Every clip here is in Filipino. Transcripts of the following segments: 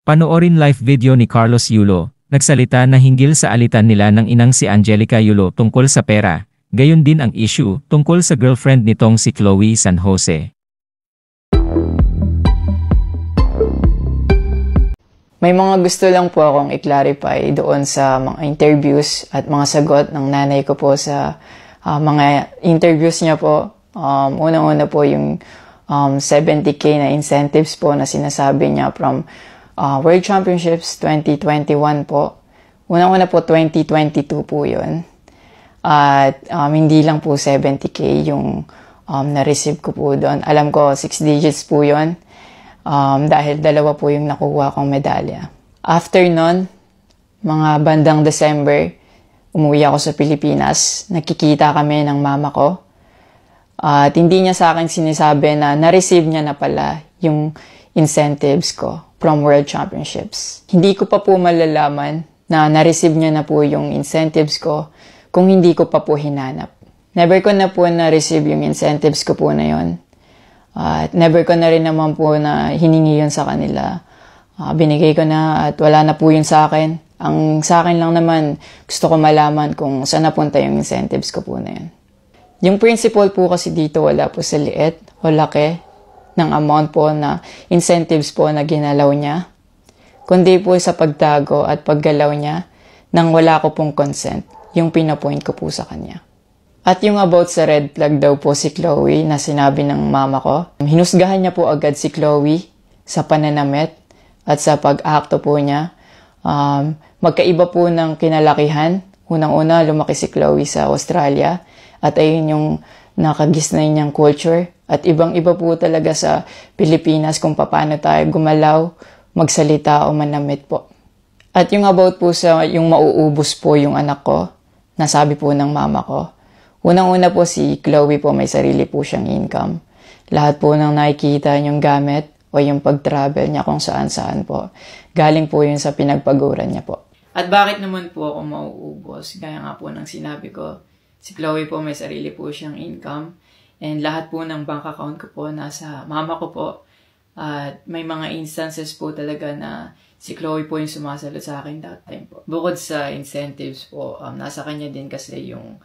Panoorin live video ni Carlos Yulo, nagsalita na hinggil sa alitan nila ng inang si Angelica Yulo tungkol sa pera, gayon din ang issue tungkol sa girlfriend nitong si Chloe San Jose. May mga gusto lang po akong i-clarify doon sa mga interviews at mga sagot ng nanay ko po sa mga interviews niya po. Unang-una po yung 70K na incentives po na sinasabi niya from World Championships 2021 po. Unang-una po 2022 po yun. At hindi lang po 70K yung na-receive ko po doon. Alam ko 6 digits po yun. Dahil dalawa po yung nakuha kong medalya. After nun, mga bandang December, umuwi ako sa Pilipinas. Nakikita kami ng mama ko. At hindi niya sa akin sinasabi na na-receive niya na pala yung incentives ko from World Championships. Hindi ko pa po malalaman na na-receive niya na po yung incentives ko kung hindi ko pa po hinanap. Never ko na po na-receive yung incentives ko po na yun. At never ko na rin naman po na hiningi yun sa kanila. Binigay ko na at wala na po yun sa akin. Ang sa akin lang naman, gusto ko malaman kung saan napunta yung incentives ko po na yun. Yung principle po kasi dito wala po sa liit o laki ng amount po na incentives po na ginalaw niya, kundi po sa pagtago at paggalaw niya nang wala ko pong consent, yung pinapoint ko po sa kanya. At yung about sa red flag daw po si Chloe na sinabi ng mama ko, hinusgahan niya po agad si Chloe sa pananamit at sa pag-akto po niya. Magkaiba po ng kinalakihan. Unang-una, lumaki si Chloe sa Australia at ayun yung nakagisnay niyang culture. At ibang-iba po talaga sa Pilipinas kung paano tayo gumalaw, magsalita o manamit po. At yung about po sa yung mauubos po yung anak ko, nasabi po ng mama ko. Unang-una po si Chloe po may sarili po siyang income. Lahat po ng nakikita niyong gamit o yung pag-travel niya kung saan-saan po. Galing po yun sa pinagpaguran niya po. At bakit naman po ako mauubos? Gaya nga po ng sinabi ko, si Chloe po may sarili po siyang income. And lahat po ng bank account ko po nasa mama ko po. At may mga instances po talaga na si Chloe po yung sumasagot sa akin that time po. Bukod sa incentives po, nasa kanya din kasi yung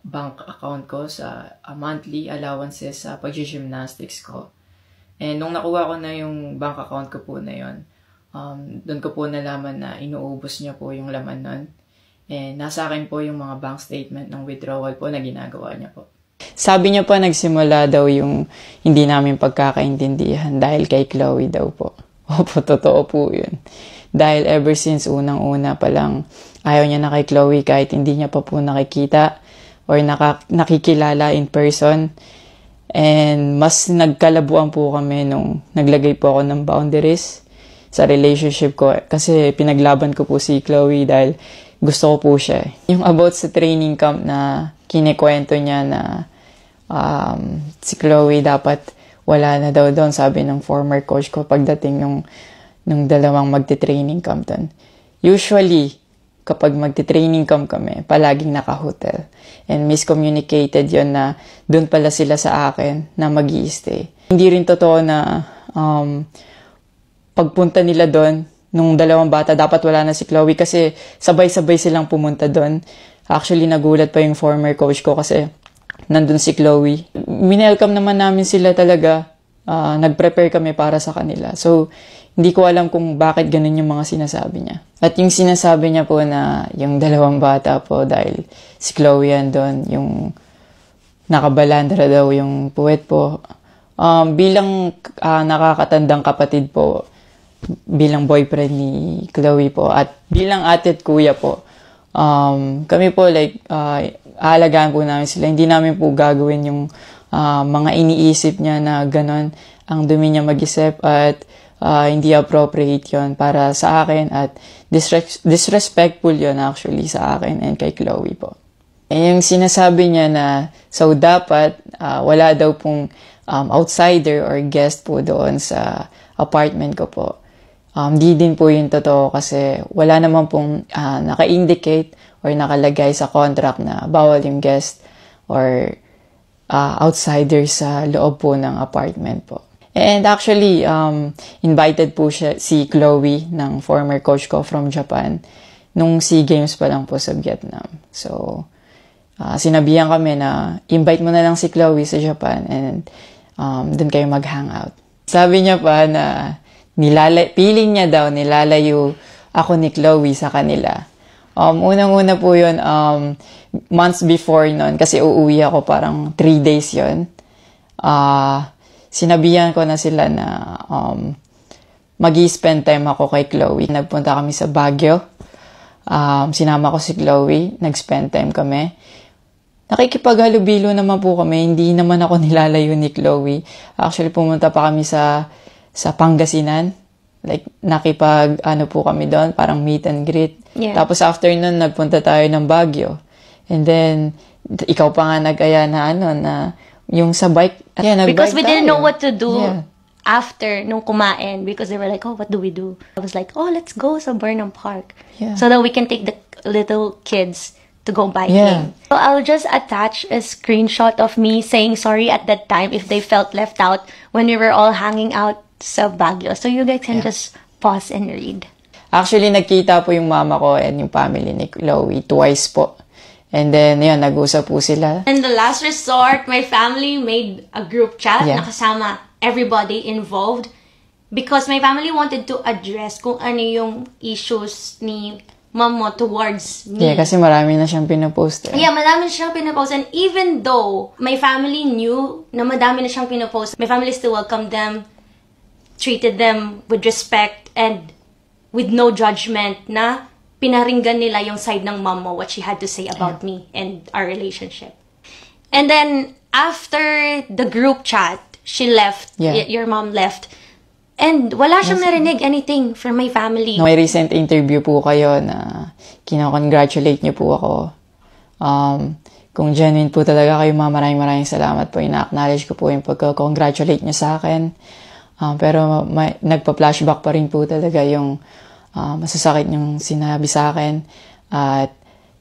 bank account ko sa monthly allowances sa pag-gymnastics ko. And nung nakuha ko na yung bank account ko po na yun, doon ko po nalaman na inuubos niya po yung laman nun. And nasa akin po yung mga bank statement ng withdrawal po na ginagawa niya po. Sabi niya pa nagsimula daw yung hindi namin pagkakaintindihan dahil kay Chloe daw po. Opo, totoo po yun. Dahil ever since unang-una pa lang, ayaw niya na kay Chloe kahit hindi niya pa po nakikita or nakikilala in person. And mas nagkalabuan po kami nung naglagay po ako ng boundaries sa relationship ko. Kasi pinaglaban ko po si Chloe dahil gusto ko po siya. Yung about sa training camp na kinikwento niya na si Chloe dapat wala na daw doon, sabi ng former coach ko pagdating nung dalawang magte-training camp doon. Usually, kapag magte-training camp kami, palaging naka-hotel. And miscommunicated yon na doon pala sila sa akin na mag-i-stay. Hindi rin totoo na pagpunta nila doon, nung dalawang bata, dapat wala na si Chloe kasi sabay-sabay silang pumunta doon. Actually, nagulat pa yung former coach ko kasi nandun si Chloe. Minelcome naman namin sila talaga. Nag-prepare kami para sa kanila. So, hindi ko alam kung bakit ganun yung mga sinasabi niya. At yung sinasabi niya po na yung dalawang bata po dahil si Chloe andun, yung nakabalandra daw yung puwet po. Bilang nakakatandang kapatid po, bilang boyfriend ni Chloe po, at bilang ate at kuya po, kami po aalagaan po namin sila. Hindi namin po gagawin yung mga iniisip niya na ganon ang dumi niya mag-isip at hindi appropriate yon para sa akin at disrespectful yon actually sa akin and kay Chloe po. Yung sinasabi niya na so dapat wala daw pong outsider or guest po doon sa apartment ko po. Di din po yung totoo kasi wala naman pong naka-indicate or nakalagay sa contract na bawal yung guest or outsider sa loob po ng apartment po. And actually, invited po si Chloe ng former coach ko from Japan nung SEA Games pa lang po sa Vietnam. So, sinabihan kami na invite mo na lang si Chloe sa Japan and dun kayo mag-hangout. Sabi niya pa na feeling niya daw nilalayo ako ni Chloe sa kanila. Unang-una po yun, months before nun, kasi uuwi ako parang 3 days yun. Sinabihan ko na sila na mag-i-spend time ako kay Chloe. Nagpunta kami sa Baguio. Sinama ko si Chloe. Nag-spend time kami. Nakikipaghalubilo naman po kami. Hindi naman ako nilalayo ni Chloe. Actually, pumunta pa kami sa Pangasinan. Like, po kami doon. Parang meet and greet. Yeah. Tapos after nun, nagpunta tayo ng Baguio. And then, ikaw pa nga nag-aya na yung sa bike. Yeah, because we didn't know tayo. what to do Yeah. after nung kumain, because they were like, oh, what do we do? I was like, oh, let's go sa Burnham Park. Yeah. So that we can take the little kids to go biking. Yeah. So I'll just attach a screenshot of me saying sorry at that time if they felt left out when we were all hanging out sa Baguio. So you guys can just pause and read. Actually, nagkita po yung mama ko and yung family ni Chloe twice po. And then, yun, nag-usap po sila. In the last resort, my family made a group chat Yeah. na kasama everybody involved because my family wanted to address kung ano yung issues ni mom mo towards me. Yeah, kasi marami na siyang pinapost. Yeah, madami na siyang pinapost. And even though my family knew na madami na siyang pinapost, my family still welcomed them, treated them with respect and with no judgment na pinaringgan nila yung side ng mom mo, what she had to say about me and our relationship. And then, after the group chat, she left, your mom left, and wala siyang narinig anything from my family. May recent interview po kayo na kinakongratulate niyo po ako. Kung genuine po talaga kayo, maraming salamat po. Ina-acknowledge ko po yung pagka-congratulate niyo sa akin. Pero nagpa-flashback pa rin po talaga yung masasakit yung sinabi sa akin at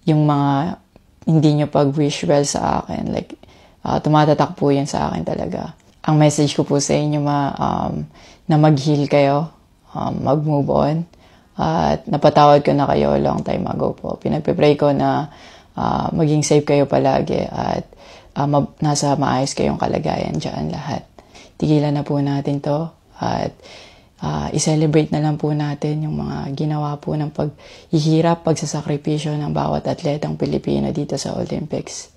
yung mga hindi nyo pag-wish well sa akin. Like, tumatatak po yan sa akin talaga. Ang message ko po sa inyo na mag-heal kayo, mag-move on, at napatawad ko na kayo long time ago po. Pinagpipray ko na maging safe kayo palagi at nasa maayos kayong kalagayan dyan lahat. Tigilan na po natin to at i-celebrate na lang po natin yung mga ginawa po ng paghihirap, pagsasakripisyo ng bawat atletang Pilipino dito sa Olympics.